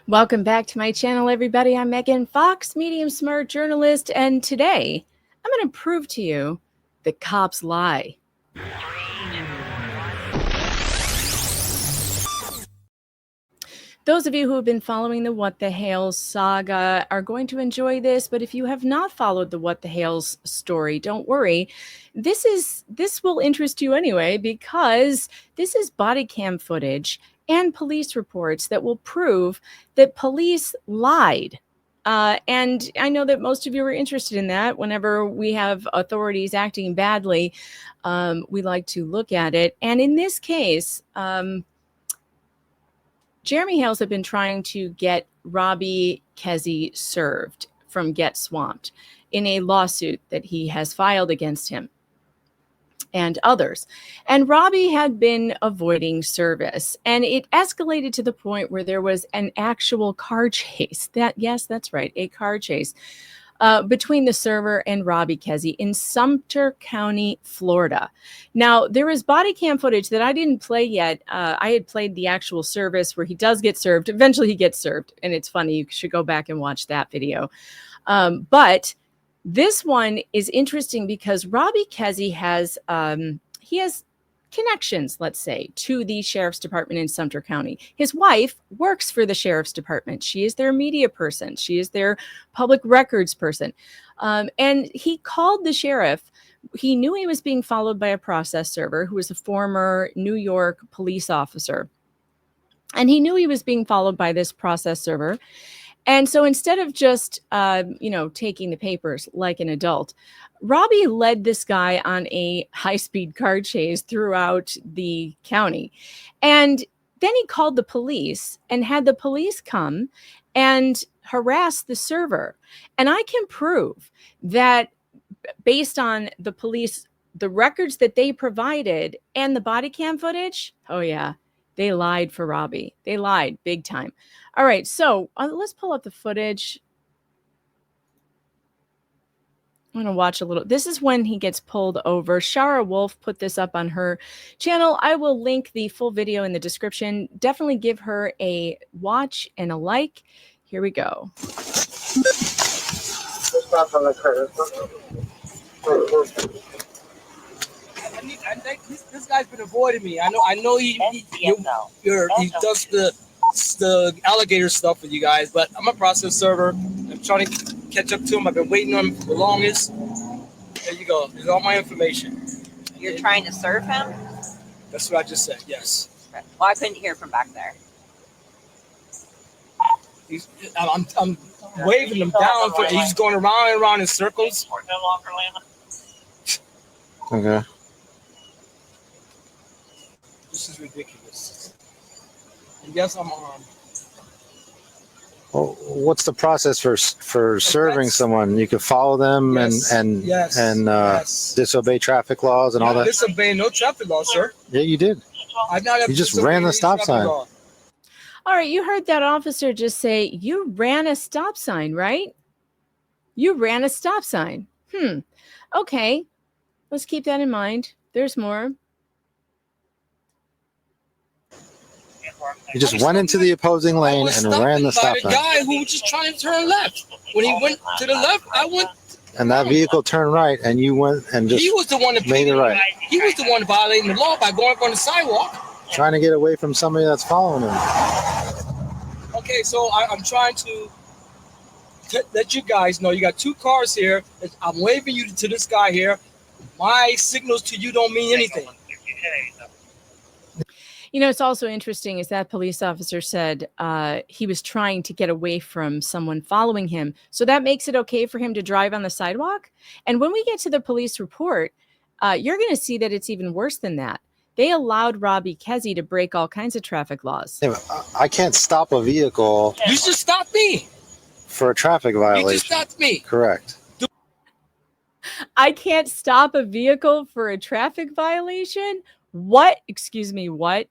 Welcome back to my channel, everybody. I'm Megan Fox, medium smart journalist, and today I'm going to prove to you that cops lie. Those of you who have been following the What the Hales saga are going to enjoy this, but if you have not followed the What the Hales story, don't worry. This will interest you anyway, because this is body cam footage and police reports that will prove that police lied. And I know that most of you are interested in that. Whenever we have authorities acting badly, we like to look at it. And in this case, Jeremy Hales had been trying to get Robby Keszey served from Get Swamped in a lawsuit that he has filed against him and others. And Robby had been avoiding service, and it escalated to the point where there was an actual car chase. Yes, that's right, a car chase between the server and Robby Keszey in Sumter County, Florida. Now, there is body cam footage that I didn't play yet. I had played the actual service where he does get served. Eventually he gets served, and it's funny. You should go back and watch that video. But this one is interesting because Robby Keszey has connections, let's say, to the sheriff's department in Sumter County. His wife works for the sheriff's department. She is their media person. She is their public records person. And he called the sheriff. He knew he was being followed by a process server who was a former New York police officer. And he knew he was being followed by this process server. And so instead of just, taking the papers like an adult, Robby led this guy on a high-speed car chase throughout the county. And then he called the police and had the police come and harass the server. And I can prove that based on the police, the records that they provided and the body cam footage, oh yeah, they lied for Robby. They lied big time. All right, so let's pull up the footage. I'm going to watch a little. This is when he gets pulled over. Shara Wolf put this up on her channel. I will link the full video in the description. Definitely give her a watch and a like. Here we go. This guy's been avoiding me. I know he does the alligator stuff with you guys, but I'm a process server. I'm trying to catch up to him. I've been waiting on him for the longest. There you go. There's all my information. You're trying to serve him? That's what I just said. Yes. Well, I couldn't hear from back there. I'm waving him down. He's going around and around in circles. Okay. This is ridiculous. And yes, I'm armed. Well, what's the process for serving someone? You could follow them and disobey traffic laws and all that. Disobeying no traffic laws, sir. Yeah, you did. You just ran the stop sign. All right, you heard that officer just say, you ran a stop sign, right? You ran a stop sign. Okay, let's keep that in mind. There's more. You just went into the opposing lane and ran the stop sign. The guy who was just trying to turn left. When he went to the left, I went. And that vehicle turned right, and you went and just. He was the one that made it right. He was the one violating the law by going up on the sidewalk. Trying to get away from somebody that's following him. Okay, so I'm trying to let you guys know you got two cars here. I'm waving you to this guy here. My signals to you don't mean anything. You know, it's also interesting is that police officer said he was trying to get away from someone following him. So that makes it okay for him to drive on the sidewalk. And when we get to the police report, you're going to see that it's even worse than that. They allowed Robby Keszey to break all kinds of traffic laws. Yeah, I can't stop a vehicle. You just stopped me. For a traffic violation. You just stopped me. Correct. I can't stop a vehicle for a traffic violation? What? Excuse me, what?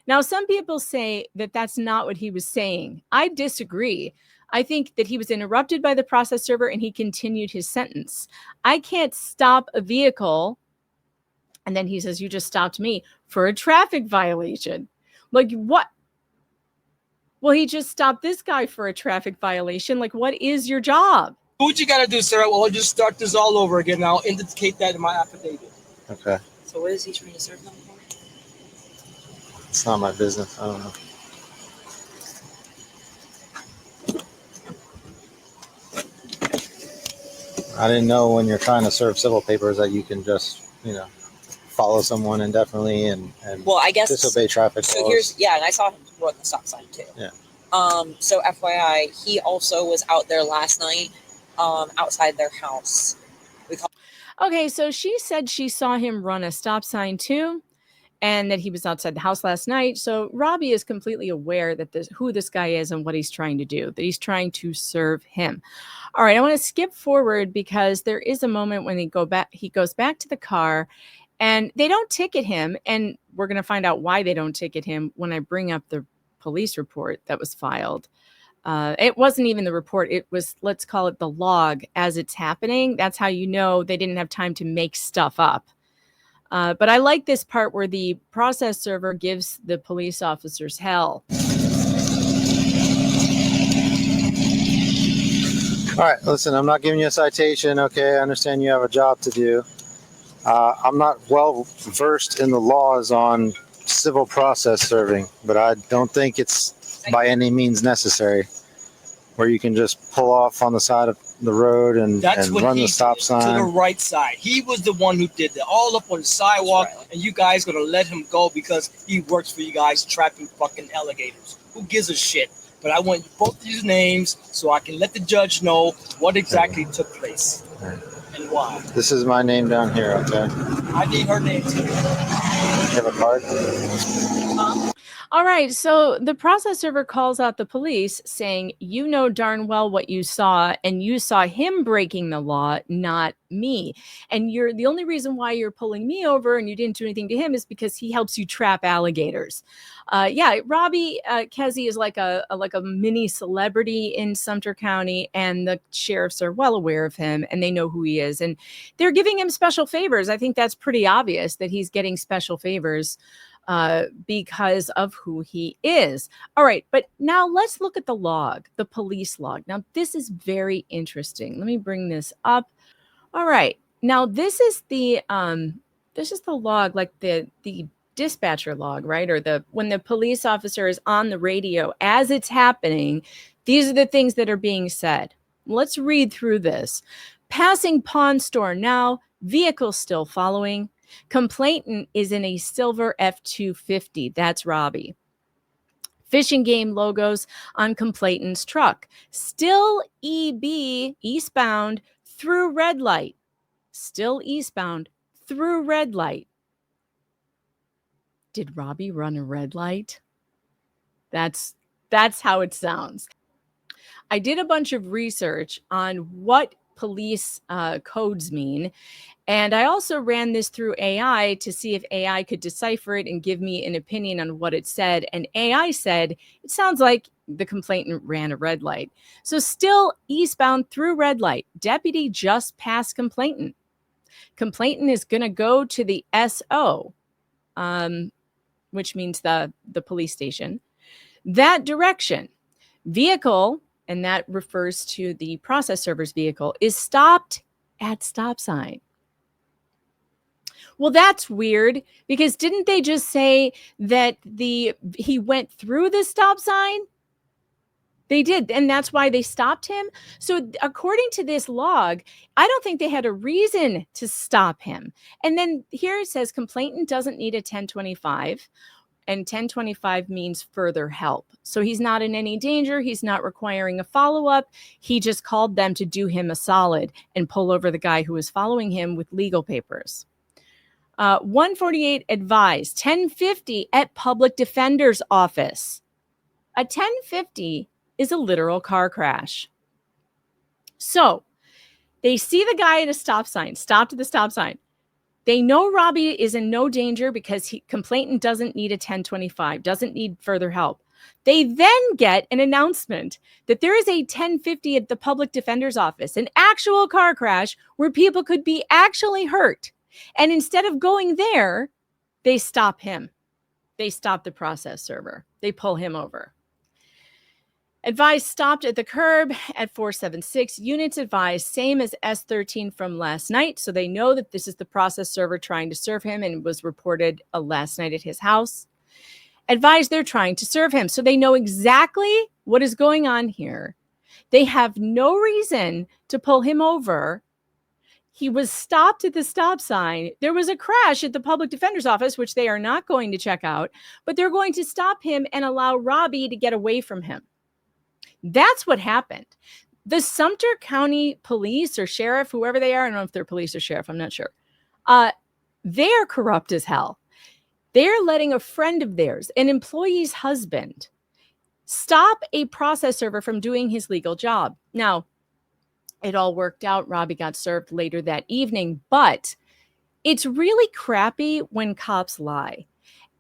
Now, some people say that that's not what he was saying. I disagree. I think that he was interrupted by the process server and he continued his sentence. I can't stop a vehicle. And then he says, you just stopped me for a traffic violation. Like, what? Well, he just stopped this guy for a traffic violation. Like, what is your job? What you got to do, sir? Well, I'll just start this all over again. I'll indicate that in my affidavit. Okay. So what is he trying to serve them for? It's not my business. I don't know. I didn't know when you're trying to serve civil papers that you can just, follow someone indefinitely and Well, I guess disobey traffic so. laws. And I saw him run the stop sign too. Yeah. So FYI, he also was out there last night, outside their house. Okay, so she said she saw him run a stop sign too, and that he was outside the house last night. So Robby is completely aware that who this guy is and what he's trying to do, that he's trying to serve him. All right, I want to skip forward because there is a moment when he goes back to the car and they don't ticket him. And we're going to find out why they don't ticket him when I bring up the police report that was filed. It wasn't even the report. It was, let's call it the log as it's happening. That's how you know they didn't have time to make stuff up. But I like this part where the process server gives the police officers hell. All right, listen, I'm not giving you a citation. Okay, I understand you have a job to do. I'm not well versed in the laws on civil process serving, but I don't think it's by any means necessary where you can just pull off on the side of the road and run the stop sign. To the right side. He was the one who did that. All up on the sidewalk, and you guys gonna let him go because he works for you guys trapping fucking alligators. Who gives a shit? But I want both these names so I can let the judge know what exactly took place and why. This is my name down here, okay? I need her name too. You have a card? All right, so the process server calls out the police saying, you know darn well what you saw, and you saw him breaking the law, not me. And you're the only reason why you're pulling me over and you didn't do anything to him is because he helps you trap alligators. Robby Keszey is like a mini celebrity in Sumter County, and the sheriffs are well aware of him and they know who he is, and they're giving him special favors. I think that's pretty obvious that he's getting special favors because of who he is. All right, but now let's look at the log, the police log. Now, this is very interesting. Let me bring this up. All right, now this is the log, like the dispatcher log, right? Or when the police officer is on the radio as it's happening, these are the things that are being said. Let's read through this. Passing pawn store now, vehicle still following. Complainant is in a silver F-250. That's Robby. Fishing game logos on complainant's truck. Still EB, eastbound, through red light. Still eastbound, through red light. Did Robby run a red light? That's how it sounds. I did a bunch of research on what police codes mean. And I also ran this through AI to see if AI could decipher it and give me an opinion on what it said. And AI said, it sounds like the complainant ran a red light. So still eastbound through red light. Deputy just passed complainant. Complainant is going to go to the SO, which means the police station. That direction. Vehicle, and that refers to the process server's vehicle, is stopped at stop sign. Well, that's weird, because didn't they just say that he went through the stop sign? They did, and that's why they stopped him. So according to this log, I don't think they had a reason to stop him. And then here it says complainant doesn't need a 1025, and 1025 means further help. So he's not in any danger. He's not requiring a follow-up. He just called them to do him a solid and pull over the guy who was following him with legal papers. 148 advised, 1050 at public defender's office. A 1050 is a literal car crash. So they see the guy at a stop sign, stopped at the stop sign. They know Robby is in no danger because complainant doesn't need a 1025, doesn't need further help. They then get an announcement that there is a 1050 at the public defender's office, an actual car crash where people could be actually hurt. And instead of going there, they stop him. They stop the process server. They pull him over. Advised stopped at the curb at 476. Units advised, same as S13 from last night. So they know that this is the process server trying to serve him and was reported last night at his house. Advised they're trying to serve him. So they know exactly what is going on here. They have no reason to pull him over. He was stopped at the stop sign. There was a crash at the public defender's office, which they are not going to check out, but they're going to stop him and allow Robby to get away from him. That's what happened. The Sumter County police or sheriff, whoever they are, I don't know if they're police or sheriff, I'm not sure. They are corrupt as hell. They're letting a friend of theirs, an employee's husband, stop a process server from doing his legal job. Now, it all worked out. Robby got served later that evening, but it's really crappy when cops lie.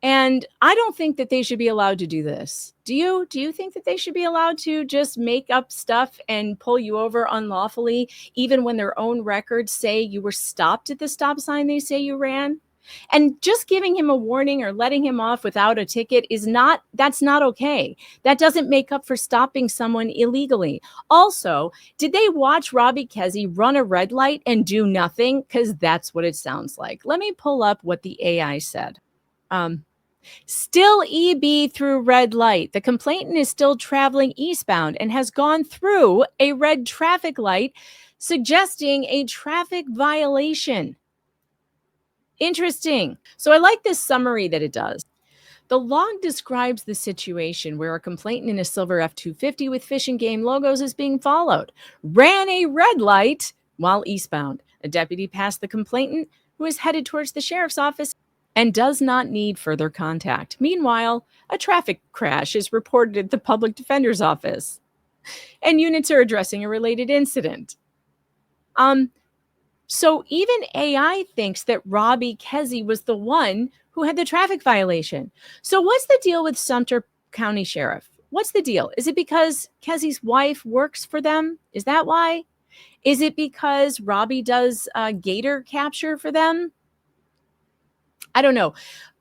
And I don't think that they should be allowed to do this. Do you? Do you think that they should be allowed to just make up stuff and pull you over unlawfully, even when their own records say you were stopped at the stop sign they say you ran? And just giving him a warning or letting him off without a ticket that's not okay. That doesn't make up for stopping someone illegally. Also, did they watch Robby Keszey run a red light and do nothing? Because that's what it sounds like. Let me pull up what the AI said. Still EB through red light. The complainant is still traveling eastbound and has gone through a red traffic light, suggesting a traffic violation. Interesting. So I like this summary that it does. The log describes the situation where a complainant in a silver F-250 with Fish and Game logos is being followed. Ran a red light while eastbound. A deputy passed the complainant, who is headed towards the sheriff's office and does not need further contact. Meanwhile, a traffic crash is reported at the public defender's office, and units are addressing a related incident. So even AI thinks that Robby Keszey was the one who had the traffic violation. So what's the deal with Sumter County Sheriff? What's the deal? Is it because Keszey's wife works for them? Is that why? Is it because Robby does gator capture for them? I don't know.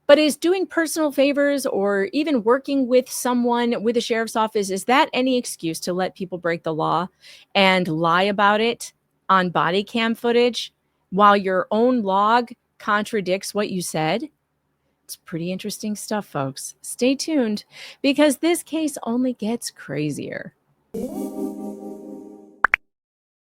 But is doing personal favors or even working with someone with the sheriff's office, is that any excuse to let people break the law and lie about it on body cam footage while your own log contradicts what you said? It's pretty interesting stuff, folks. Stay tuned because this case only gets crazier.